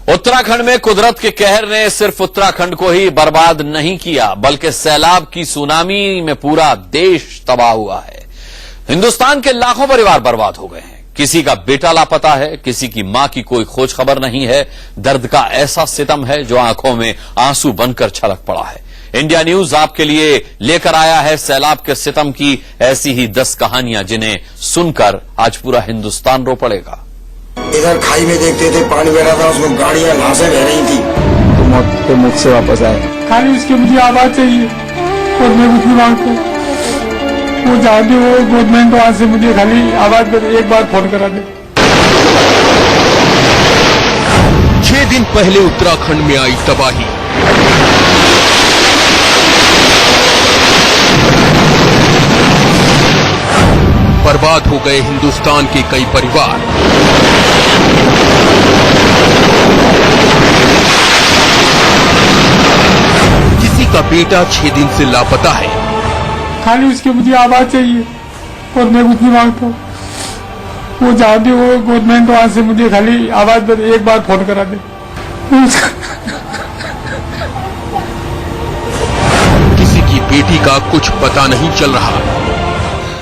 उत्तराखंड में कुदरत के कहर ने सिर्फ उत्तराखंड को ही बर्बाद नहीं किया, बल्कि सैलाब की सुनामी में पूरा देश तबाह हुआ है। हिंदुस्तान के लाखों परिवार बर्बाद हो गए हैं। किसी का बेटा लापता है, किसी की मां की कोई खोज खबर नहीं है। दर्द का ऐसा सितम है जो आंखों में आंसू बनकर छलक पड़ा है। इंडिया न्यूज आपके लिए लेकर आया है सैलाब के सितम की ऐसी ही 10 कहानियां, जिन्हें सुनकर आज पूरा हिंदुस्तान रो पड़ेगा। इधर खाई में देखते थे पानी बह रहा था, उसमें गाड़ियां लाशें बह रही थी, तो मौत के मुख से वापस आए। खाली उसकी मुझे आवाज चाहिए और मैं कुछ नहीं मांगता। वो चाहती वो गवर्नमेंट वहां से मुझे खाली आवाज एक बार फोन करा दे। 6 दिन पहले उत्तराखंड में आई तबाही। बर्बाद हो गए हिंदुस्तान के कई परिवार। किसी का बेटा 6 दिन से लापता है। खाली उसकी मुझे आवाज चाहिए और मैं कुछ नहीं मांगता। वो चाहती वो गवर्नमेंट वहां से मुझे खाली आवाज एक बार फोन करा दे। किसी की बेटी का कुछ पता नहीं चल रहा।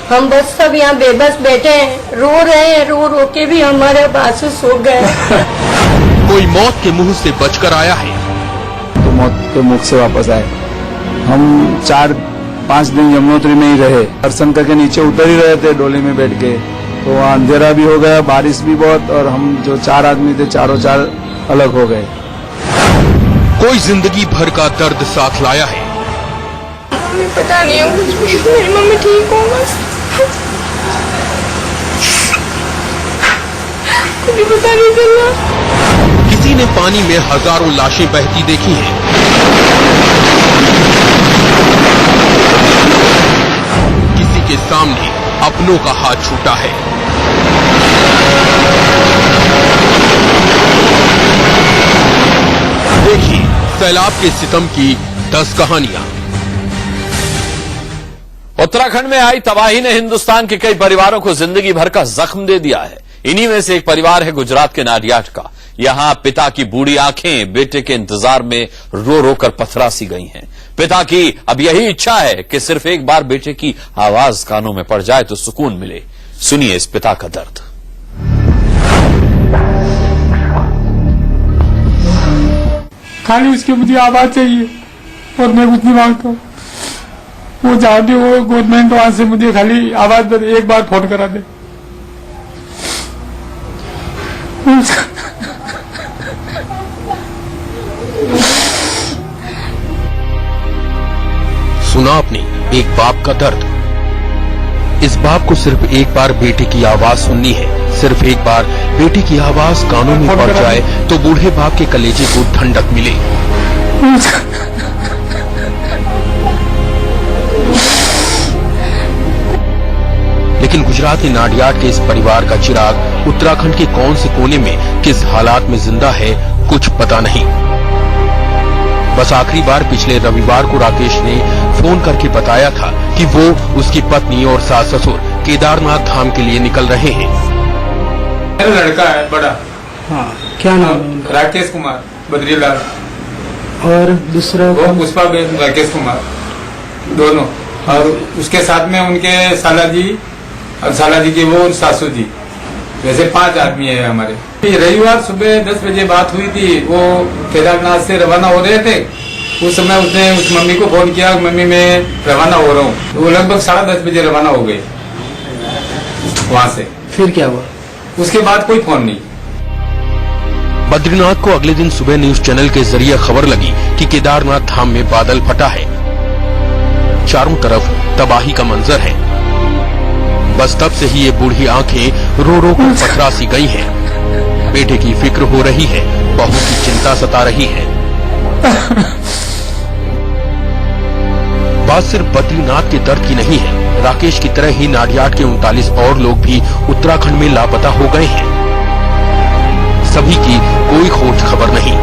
हम बस सब यहाँ बेबस बैठे हैं, रो रहे हैं, रो रो के भी हमारे आंसू सूख गए। कोई मौत के मुंह से बचकर आया है, तो मौत के मुख से वापस आए। हम 4-5 दिन यमुनोत्री में ही रहे। हरशंकर के नीचे उतर ही रहे थे डोली में बैठ के, तो वहाँ अंधेरा भी हो गया, बारिश भी बहुत, और हम जो 4 आदमी थे चारों 4 अलग हो गए। कोई जिंदगी भर का दर्द साथ लाया है। हमें पता नहीं है कुछ भी। मेरी मम्मी ठीक हो बस, कुछ पता नहीं चल रहा। किसी ने पानी में हजारों लाशें बहती देखी हैं। किसी के सामने अपनों का हाथ छूटा है। देखिए सैलाब के सितम की 10 कहानियां। उत्तराखंड में आई तबाही ने हिंदुस्तान के कई परिवारों को जिंदगी भर का जख्म दे दिया है। इन्हीं में से एक परिवार है गुजरात के नाडियाड का। यहां पिता की बूढ़ी आंखें बेटे के इंतजार में रो रो कर पथरा सी गई हैं। पिता की अब यही इच्छा है कि सिर्फ एक बार बेटे की आवाज कानों में पड़ जाए तो सुकून मिले। सुनिए इस पिता का दर्द। खाली उसकी मुझे आवाज चाहिए और मैं कुछ नहीं मांगता। वो चाहती वो गवर्नमेंट वहां से मुझे खाली आवाज एक बार फोन करा दे। सुना आपने एक बाप का दर्द। इस बाप को सिर्फ एक बार बेटे की आवाज सुननी है। सिर्फ एक बार बेटे की आवाज कानों में पड़ जाए तो बूढ़े बाप के कलेजे को ठंडक मिले। लेकिन गुजरात के नाडियाड के इस परिवार का चिराग उत्तराखंड के कौन से कोने में किस हालात में जिंदा है कुछ पता नहीं। बस आखिरी बार पिछले रविवार को राकेश ने फोन करके बताया था कि वो उसकी पत्नी और सास ससुर केदारनाथ धाम के लिए निकल रहे हैं। मेरा लड़का है बड़ा। हाँ, क्या नाम है? राकेश कुमार बद्रीलाल। और दूसरा वो पुष्पा राकेश कुमार, दोनों। और उसके साथ में उनके साला जी और साला जी की वो सासू जी, वैसे 5 आदमी है हमारे। रविवार सुबह 10 बजे बात हुई थी। वो केदारनाथ से रवाना हो रहे थे। उस समय उसने उस मम्मी को फोन किया, मम्मी मैं रवाना हो रहा हूँ। वो लगभग 10:30 बजे रवाना हो गए वहां से। फिर क्या हुआ? उसके बाद कोई फोन नहीं। बद्रीनाथ को अगले दिन सुबह न्यूज चैनल के जरिए खबर लगी कि केदारनाथ धाम में बादल फटा है। चारों तरफ तबाही का मंजर है। बस तब से ही ये बूढ़ी आंखें रो रो कर पथरा सी गई हैं। बेटे की फिक्र हो रही है, बहू की चिंता सता रही है। बात सिर्फ बद्रीनाथ के दर्द की नहीं है। राकेश की तरह ही नाडियाड के 39 और लोग भी उत्तराखंड में लापता हो गए हैं। सभी की कोई खोज खबर नहीं।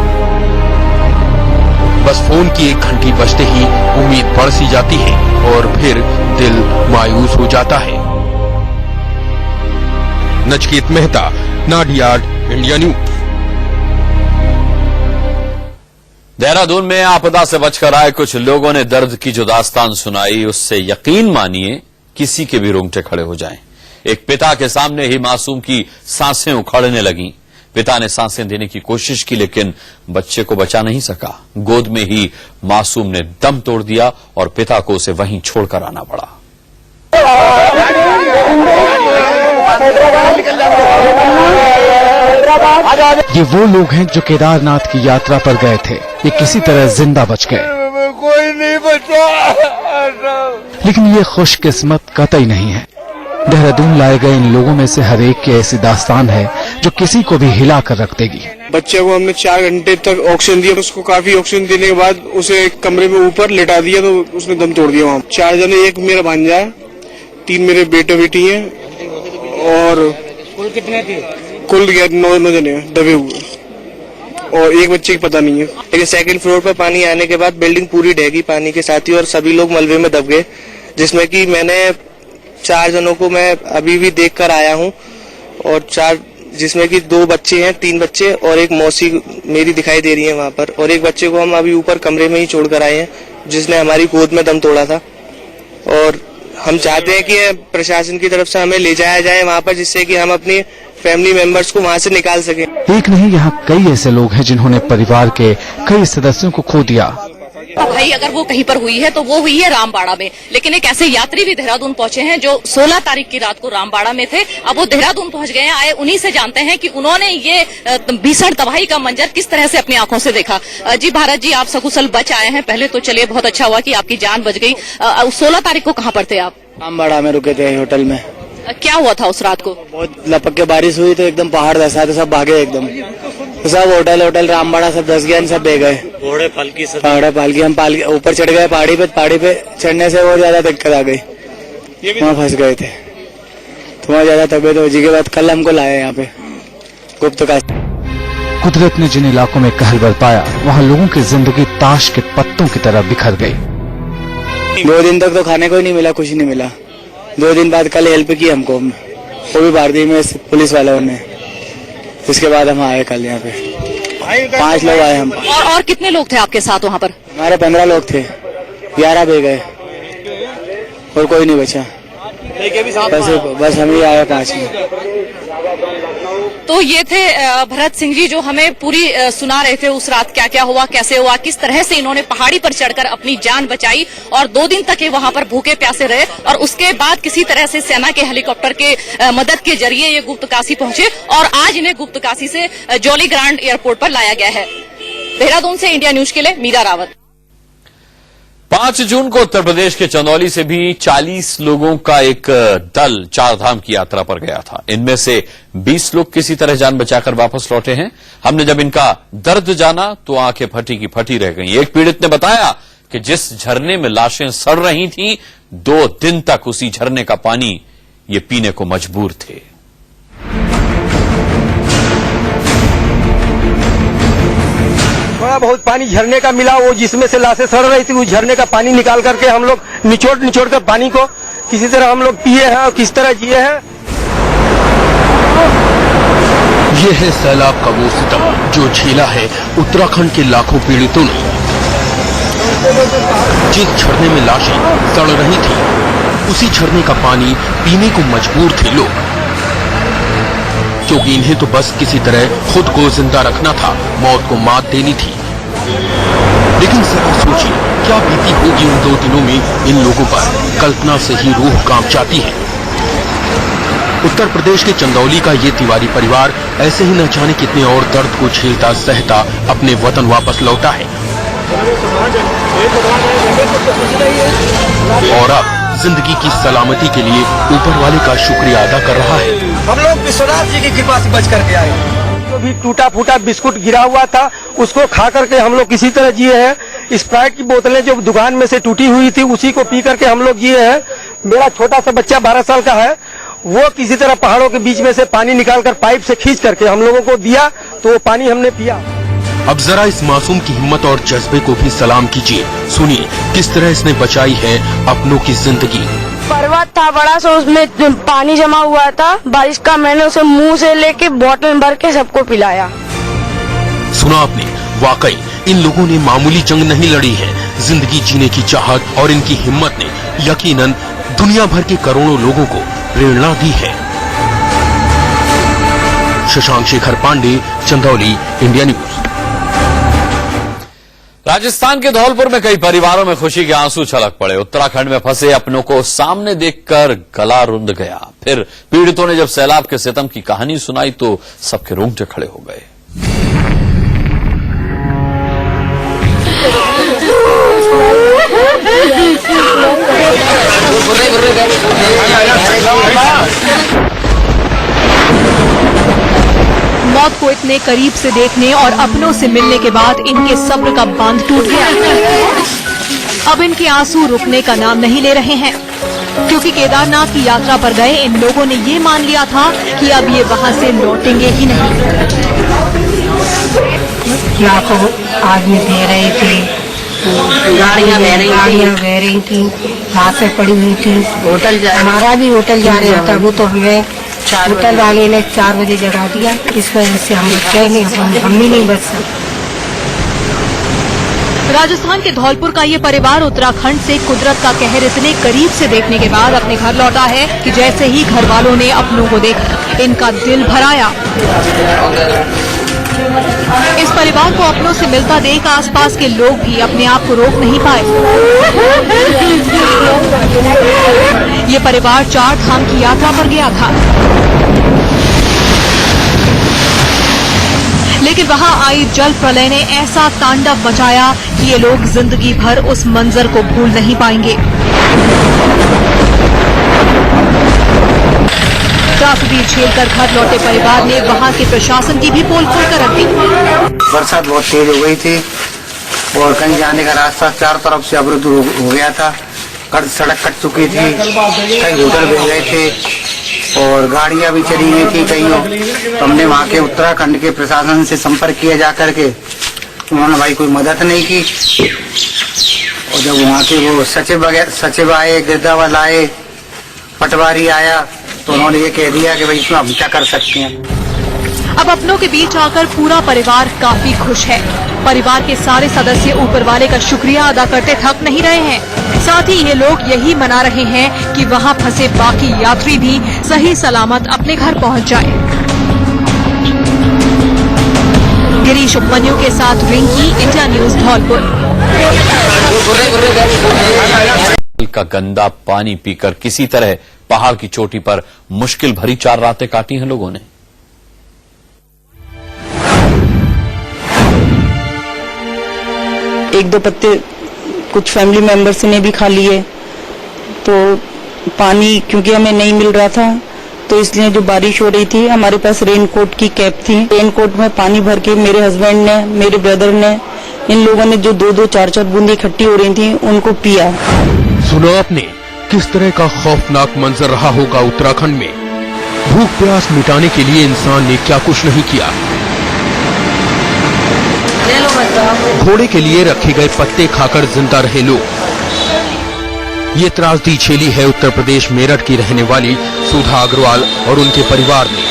बस फोन की एक घंटी बजते ही उम्मीद बढ़ सी जाती है और फिर दिल मायूस हो जाता है। Nachiket Mehta, Nadiad, India news. देहरादून में आपदा से बचकर आए कुछ लोगों ने दर्द की जो दास्तान सुनाई, उससे यकीन मानिए किसी के भी रोंगटे खड़े हो जाएं। एक पिता के सामने ही मासूम की सांसें उखड़ने लगीं। पिता ने सांसें देने की कोशिश की, लेकिन बच्चे को बचा नहीं सका। गोद में ही मासूम ने दम तोड़ दिया और पिता को उसे वहीं छोड़कर आना पड़ा। ये वो लोग हैं जो केदारनाथ की यात्रा पर गए थे। ये किसी तरह जिंदा बच गए, कोई नहीं बचा। लेकिन ये खुशकिस्मत कतई नहीं है। देहरादून लाए गए इन लोगों में से हर एक की ऐसी दास्तान है जो किसी को भी हिला कर रख देगी। बच्चे को हमने 4 घंटे तक ऑक्सीजन दिया, उसको काफी ऑक्सीजन देने के बाद उसे एक कमरे में ऊपर लेटा दिया तो उसने दम तोड़ दिया। वहाँ 4 जने, एक मेरा भांजा है, 3 मेरे बेटे बेटी हैं और कुल कितने थे? कुल 9 जने दबे हुए और एक बच्चे की पता नहीं है। लेकिन सेकंड फ्लोर पर पानी आने के बाद बिल्डिंग पूरी ढह पानी के साथ ही और सभी लोग मलबे में दब गए, जिसमें कि मैंने 4 जनों को मैं अभी भी देख कर आया हूँ और 4 जिसमें कि 2 बच्चे हैं, 3 बच्चे और एक मौसी मेरी दिखाई दे रही है वहाँ पर, और एक बच्चे को हम अभी ऊपर कमरे में ही छोड़ कर आए हैं जिसने हमारी गोद में दम तोड़ा था। और हम चाहते हैं कि प्रशासन की तरफ से हमें ले जाया जाए वहाँ पर, जिससे कि हम अपनी फैमिली मेंबर्स को वहाँ से निकाल सकें। एक नहीं, यहाँ कई ऐसे लोग हैं जिन्होंने परिवार के कई सदस्यों को खो दिया। तो भाई अगर वो कहीं पर हुई है तो वो हुई है रामबाड़ा में, लेकिन एक ऐसे यात्री भी देहरादून पहुंचे हैं जो 16 तारीख की रात को रामबाड़ा में थे। अब वो देहरादून पहुंच गए हैं। आए उन्हीं से जानते हैं कि उन्होंने ये भीषण तबाही का मंजर किस तरह से अपनी आंखों से देखा। जी भारत जी, आप सकुशल बच आए हैं, पहले तो चलिए बहुत अच्छा हुआ कि आपकी जान बच गई। 16 तारीख को कहाँ पर थे आप? रामबाड़ा में रुके थे होटल में। क्या हुआ था उस रात को? बहुत लपक के बारिश हुई तो एकदम पहाड़ धसा, तो सब भागे एकदम, तो सब होटल रामबाड़ा सब धस गया, सब बह गए। घोड़े पालकी हम ऊपर चढ़ गए पहाड़ी पे चढ़ने से और ज्यादा दिक्कत आ गई, वहाँ फंस गए थे तो वहाँ ज्यादा तबियत हो जी के बाद कल हमको लाया यहाँ पे गुप्तकाशी। कुदरत ने जिन इलाकों में कहर बरपाया, वहाँ लोगों की जिंदगी ताश के पत्तों की तरह बिखर गई। 2 दिन तक तो खाने को ही नहीं मिला, कुछ नहीं मिला। 2 दिन बाद कल हेल्प की हमको, वो भी भारतीय में पुलिस वालों ने। इसके बाद हम आए कल यहाँ पे, 5 लोग आए हम। और कितने लोग थे आपके साथ वहाँ पर? हमारे 15 लोग थे, 11 बह गए और कोई नहीं बचा, बस हम ही आए 5 में। तो ये थे भरत सिंह जी जो हमें पूरी सुना रहे थे उस रात क्या क्या हुआ, कैसे हुआ, किस तरह से इन्होंने पहाड़ी पर चढ़कर अपनी जान बचाई और 2 दिन तक ये वहां पर भूखे प्यासे रहे और उसके बाद किसी तरह से सेना के हेलीकॉप्टर के मदद के जरिए ये गुप्तकाशी पहुंचे और आज इन्हें गुप्तकाशी से जॉली ग्रांट एयरपोर्ट पर लाया गया है। देहरादून से इंडिया न्यूज के लिए मीरा रावत। 5 जून को उत्तर प्रदेश के चंदौली से भी 40 लोगों का एक दल 4 धाम की यात्रा पर गया था। इनमें से 20 लोग किसी तरह जान बचाकर वापस लौटे हैं। हमने जब इनका दर्द जाना तो आंखें फटी की फटी रह गईं। एक पीड़ित ने बताया कि जिस झरने में लाशें सड़ रही थीं, 2 दिन तक उसी झरने का पानी ये पीने को मजबूर थे। थोड़ा बहुत पानी झरने का मिला, वो जिसमें से लाशें सड़ रही थी, उस झरने का पानी निकाल करके हम लोग निचोड़ कर पानी को किसी तरह हम लोग पिए हैं और किस तरह जिए हैं। ये है सैलाब का वो सितम जो झेला है उत्तराखंड के लाखों पीड़ितों ने। जिस झरने में लाशें सड़ रही थी, उसी झरने का पानी पीने को मजबूर थे लोग, क्योंकि इन्हें तो बस किसी तरह खुद को जिंदा रखना था, मौत को मात देनी थी। लेकिन जरा सोचिए क्या बीती होगी उन 2 दिनों में इन लोगों पर, कल्पना से ही रूह कांप जाती है। उत्तर प्रदेश के चंदौली का ये तिवारी परिवार ऐसे ही न जाने कितने और दर्द को झेलता सहता अपने वतन वापस लौटा है और अब जिंदगी की सलामती के लिए ऊपर वाले का शुक्रिया अदा कर रहा है। हम लोग विश्वनाथ जी की कृपा से बच करके आए। जो भी टूटा फूटा बिस्कुट गिरा हुआ था उसको खा करके हम लोग किसी तरह जिए हैं। स्प्राइट की बोतलें जो दुकान में से टूटी हुई थी उसी को पी करके हम लोग जिए हैं। मेरा छोटा सा बच्चा 12 साल का है, वो किसी तरह पहाड़ों के बीच में से पानी निकालकर पाइप से खींच करके हम लोगों को दिया, तो वो पानी हमने पिया। अब जरा इस मासूम की हिम्मत और जज्बे को भी सलाम कीजिए। सुनिए किस तरह इसने बचाई है अपनों की जिंदगी। पर्वत था बड़ा सा, उसमें पानी जमा हुआ था बारिश का, मैंने उसे मुंह से लेके बोतल भर के सबको पिलाया। सुना आपने, वाकई इन लोगों ने मामूली जंग नहीं लड़ी है। जिंदगी जीने की चाहत और इनकी हिम्मत ने यकीनन दुनिया भर के करोड़ों लोगों को प्रेरणा दी है। Shashank Shekhar Pandey, Chandauli, India news. राजस्थान के धौलपुर में कई परिवारों में खुशी के आंसू छलक पड़े। उत्तराखंड में फंसे अपनों को सामने देखकर गला रुंध गया। फिर पीड़ितों ने जब सैलाब के सितम की कहानी सुनाई तो सबके रोंगटे खड़े हो गए। मौत को इतने करीब से देखने और अपनों से मिलने के बाद इनके सब्र का बांध टूट गया। अब इनके आंसू रुकने का नाम नहीं ले रहे हैं, क्योंकि केदारनाथ की यात्रा पर गए इन लोगों ने ये मान लिया था कि अब ये वहां से लौटेंगे ही नहीं। लाखों आदमी दे रहे थे, गाड़ियां बह रही थी, घासें पड़ी हुई थी। हमारा भी होटल जा रहा था, वो तो हमें होटल वाले ने 4 बजे जगा दिया। इस वजह से हम कह नहीं, हम भी नहीं बच सकते। राजस्थान के धौलपुर का ये परिवार उत्तराखंड से कुदरत का कहर इतने करीब से देखने के बाद अपने घर लौटा है कि जैसे ही घर वालों ने अपनों को देखा इनका दिल भर आया। इस परिवार को अपनों से मिलता देख आसपास के लोग भी अपने आप को रोक नहीं पाए। ये परिवार 4 धाम की यात्रा पर गया था, लेकिन वहां आई जल प्रलय ने ऐसा तांडव मचाया कि ये लोग जिंदगी भर उस मंजर को भूल नहीं पाएंगे। त्रासदी झेलकर घर लौटे परिवार ने वहां के प्रशासन की भी पोल खोलकर रख दी। बरसात बहुत तेज हो गई थी और कहीं जाने का रास्ता चारों तरफ से अवरुद्ध हो गया था। सड़क कट चुकी थी, कई होटल बह गए थे और गाड़ियां भी चली गई थी कहीं। तो हमने वहाँ के उत्तराखंड के प्रशासन से संपर्क किया जाकर के, उन्होंने भाई कोई मदद नहीं की। और जब वहाँ के वो सचिव आए, गिरदावल आए, पटवारी आया, तो उन्होंने ये कह दिया कि भाई इसमें हम क्या कर सकते हैं। अब अपनों के बीच आकर पूरा परिवार काफी खुश है। परिवार के सारे सदस्य ऊपर वाले का शुक्रिया अदा करते थक नहीं रहे हैं। साथ ही ये लोग यही मना रहे हैं कि वहां फंसे बाकी यात्री भी सही सलामत अपने घर पहुंच जाए। गिरीश उपमन्यु के साथ रिंकी, इंडिया न्यूज, धौलपुर। का गंदा पानी पीकर किसी तरह पहाड़ की चोटी पर मुश्किल भरी 4 रातें काटी हैं लोगों ने। एक दो पत्ते कुछ फैमिली मेंबर्स ने भी खा लिए। तो पानी क्योंकि हमें नहीं मिल रहा था, तो इसलिए जो बारिश हो रही थी, हमारे पास रेनकोट की कैप थी। रेनकोट में पानी भर के मेरे हस्बैंड ने, मेरे ब्रदर ने, इन लोगों ने जो 2-2, 4-4 बूंदें इकट्ठी हो रही थी उनको पिया। सुना आपने किस तरह का खौफनाक मंजर रहा होगा उत्तराखंड में। भूख प्यास मिटाने के लिए इंसान ने क्या कुछ नहीं किया। घोड़े के लिए रखे गए पत्ते खाकर जिंदा रहे लोग। ये त्रासदी झेली है उत्तर प्रदेश मेरठ की रहने वाली सुधा अग्रवाल और उनके परिवार ने।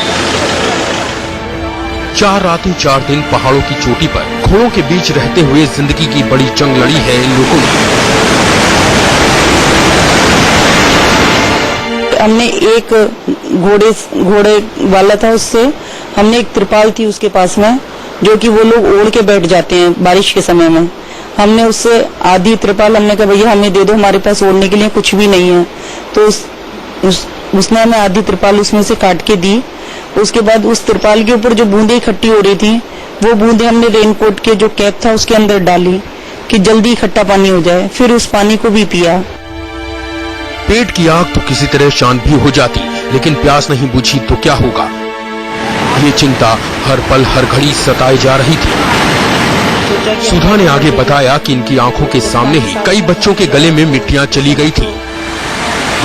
4 रातें 4 दिन पहाड़ों की चोटी पर घोड़ों के बीच रहते हुए जिंदगी की बड़ी जंग लड़ी है इन लोगों ने। हमने एक घोड़े वाला था, उससे हमने एक त्रिपाल थी उसके पास में, जो कि वो लोग ओढ़ के बैठ जाते हैं बारिश के समय में। हमने उससे आधी त्रिपाल, हमने कहा भैया हमें दे दो, हमारे पास ओढ़ने के लिए कुछ भी नहीं है। तो उसने हमें आधी त्रिपाल उसमें से काट के दी। उसके बाद उस त्रिपाल के ऊपर जो बूंदें इकट्ठी हो रही थी, वो बूंदें हमने रेनकोट के जो कैप था उसके अंदर डाली कि जल्दी इकट्ठा पानी हो जाए। फिर उस पानी को भी पिया। पेट की आग तो किसी तरह शांत भी हो जाती, लेकिन प्यास नहीं बुझी तो क्या होगा, ये चिंता हर पल हर घड़ी सताई जा रही थी। सुधा ने आगे बताया कि इनकी आंखों के सामने ही कई बच्चों के गले में मिट्टियां चली गई थी।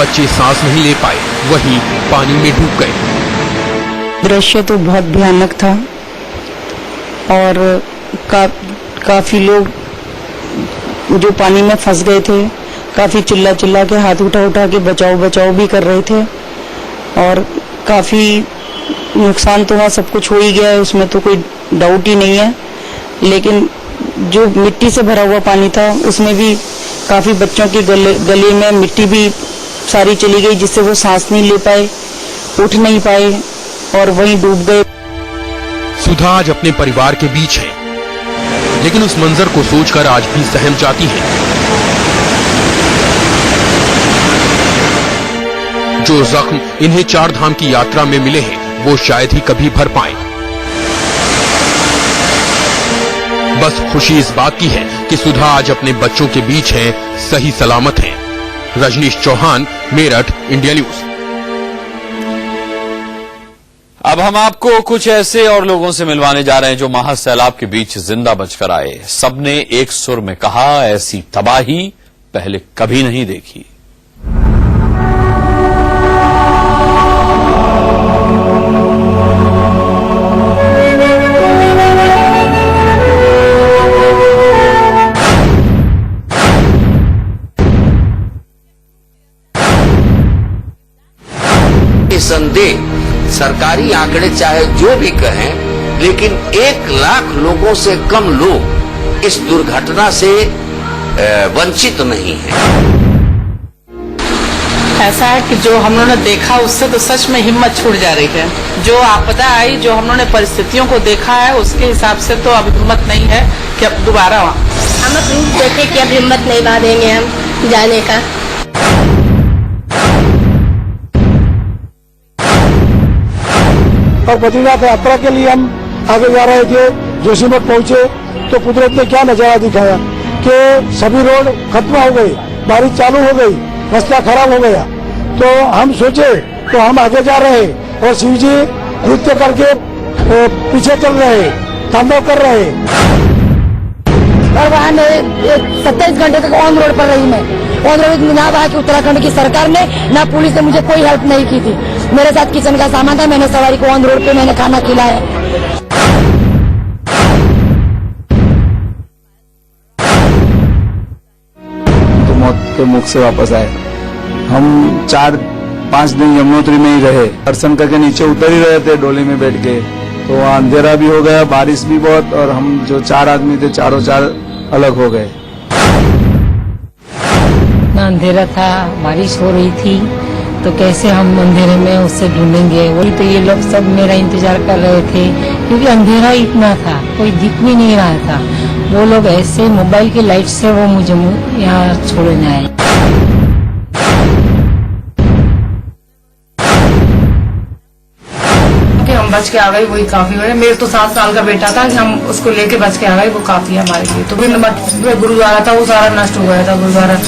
बच्चे सांस नहीं ले पाए, वहीं पानी में डूब गए। दृश्य तो बहुत भयानक था और काफी लोग जो पानी में फंस गए थे, काफी चिल्ला के हाथ उठा के बचाओ भी कर रहे थे। और काफी नुकसान तो वहाँ सब कुछ हो ही गया है, उसमें तो कोई डाउट ही नहीं है। लेकिन जो मिट्टी से भरा हुआ पानी था उसमें भी काफी बच्चों की गले में मिट्टी भी सारी चली गई, जिससे वो सांस नहीं ले पाए, उठ नहीं पाए और वहीं डूब गए। सुधा आज अपने परिवार के बीच है, लेकिन उस मंजर को सोचकर आज भी सहम जाती है। जो जख्म इन्हें 4 धाम की यात्रा में मिले हैं, वो शायद ही कभी भर पाए। बस खुशी इस बात की है कि सुधा आज अपने बच्चों के बीच है, सही सलामत है। Rajneesh Chauhan, Meerut, India News. अब हम आपको कुछ ऐसे और लोगों से मिलवाने जा रहे हैं जो महा सैलाब के बीच जिंदा बचकर आए। सबने एक सुर में कहा, ऐसी तबाही पहले कभी नहीं देखी। संदेह सरकारी आंकड़े चाहे जो भी कहें, लेकिन 1 लाख लोगों से कम लोग इस दुर्घटना से वंचित नहीं हैं। ऐसा है कि जो हम लोगों ने देखा उससे तो सच में हिम्मत छूट जा रही है। जो आपदा आई, जो हम लोगों ने परिस्थितियों को देखा है, उसके हिसाब से तो अब हिम्मत नहीं है कि अब दोबारा हम प्रूफ देखे कि अब हिम्मत नहीं बांधेंगे हम जाने का। और बद्रीनाथ यात्रा के लिए हम आगे जा रहे थे। जोशीमठ पहुंचे तो कुदरत ने क्या नजारा दिखाया कि सभी रोड खत्म हो गई, बारिश चालू हो गई, रास्ता खराब हो गया। तो हम सोचे तो हम आगे जा रहे और शिव जी नृत्य करके पीछे चल रहे, तांडव कर रहे। और वहाँ 27 घंटे तक ऑन रोड पर रही मैं। ऑन रोड ना वहाँ की उत्तराखंड की सरकार ने, ना पुलिस ने मुझे कोई हेल्प नहीं की थी। मेरे साथ किचन का सामान था, मैंने सवारी को ऑन रोड पे मैंने खाना खिलाया। तो मौत के मुख से वापस आए। हम 4-5 दिन यमुनोत्री में ही रहे। दर्शन करके नीचे उतर ही रहे थे डोली में बैठ के, तो वहाँ अंधेरा भी हो गया, बारिश भी बहुत, और हम जो 4 आदमी थे चारों 4 अलग हो गए। अंधेरा था, बारिश हो रही थी, तो कैसे हम अंधेरे में उससे ढूंढेंगे। वही तो ये लोग सब मेरा इंतजार कर रहे थे, क्योंकि अंधेरा इतना था, कोई दिख भी नहीं रहा था। वो लोग ऐसे मोबाइल की लाइट से वो मुझे यहाँ छोड़ने आए। हम बच के आ गए, वही काफी है। मेरे तो 7 साल का बेटा था कि हम उसको लेके बच के आ गए, वो काफी है हमारे लिए। तो फिर गुरुद्वारा था, वो सारा नष्ट हो गया था गुरुद्वारा।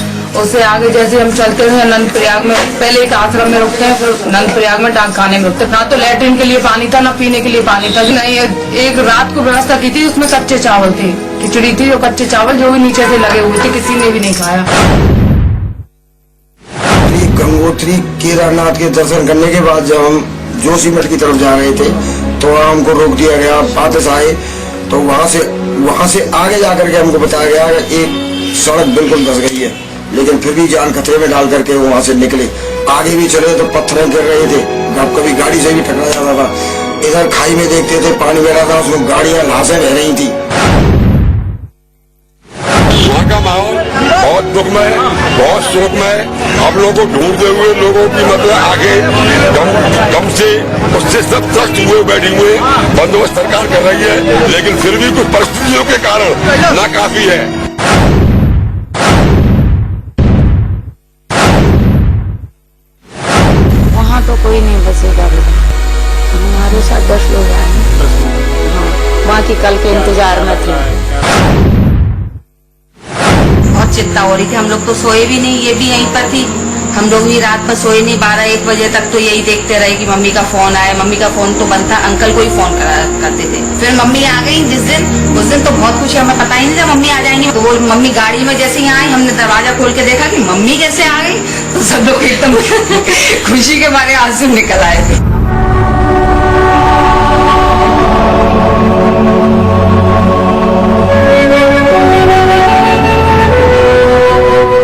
उससे आगे जैसे हम चलते हुए नंद प्रयाग में, पहले एक आश्रम में रुकते हैं, फिर नंद प्रयाग में डाक खाने में रुकते हैं। ना तो लैट्रिन के लिए पानी था, ना पीने के लिए पानी था। नहीं, एक रात को व्यवस्था की थी, उसमें कच्चे चावल थे, खिचड़ी थी, जो कच्चे चावल जो भी नीचे से लगे हुए थे, किसी ने भी नहीं खाया। गंगोत्री केदारनाथ के दर्शन करने के बाद जब हम जोशीमठ की तरफ जा रहे थे तो हमको रोक दिया गया। वापस आए तो वहाँ से आगे जाकर के हमको बताया गया एक सड़क बिल्कुल धंस गई है, लेकिन फिर भी जान खतरे में डाल करके वहाँ से निकले। आगे भी चले तो पत्थर गिर रहे थे, कभी गाड़ी से भी टकरा जाता था। इधर खाई में देखते थे पानी बह रहा था, उसमें गाड़ियां लाशें बह रही थी। वहाँ का माहौल बहुत दुखमय, बहुत शोकमय। हम लोगों को ढूंढते हुए लोगों की मतलब आगे गम से उससे सब त्रस्त हुए बैठे हुए बंदोबस्त सरकार कर रही है, लेकिन फिर भी कुछ परिस्थितियों के कारण नाकाफी है। वहाँ तो कोई नहीं बचेगा बेटा, हमारे साथ 10 लोग आए हैं। हाँ, वहाँ की कल के इंतजार में थे। बहुत चिंता हो रही थी, हम लोग तो सोए भी नहीं, ये भी यहीं पर थी। हम लोग भी रात पर सोए नहीं, 12-1 बजे तक तो यही देखते रहे कि मम्मी का फोन आए। मम्मी का फोन तो बंद था, अंकल को ही फोन करते थे। फिर मम्मी आ गई उस दिन तो बहुत खुशी, हमें पता ही नहीं था मम्मी आ जाएंगी। तो वो मम्मी गाड़ी में जैसे ही आई, हमने दरवाजा खोल के देखा कि मम्मी कैसे आ गई, तो सब लोग एकदम खुशी के मारे आंसू निकल आए थे।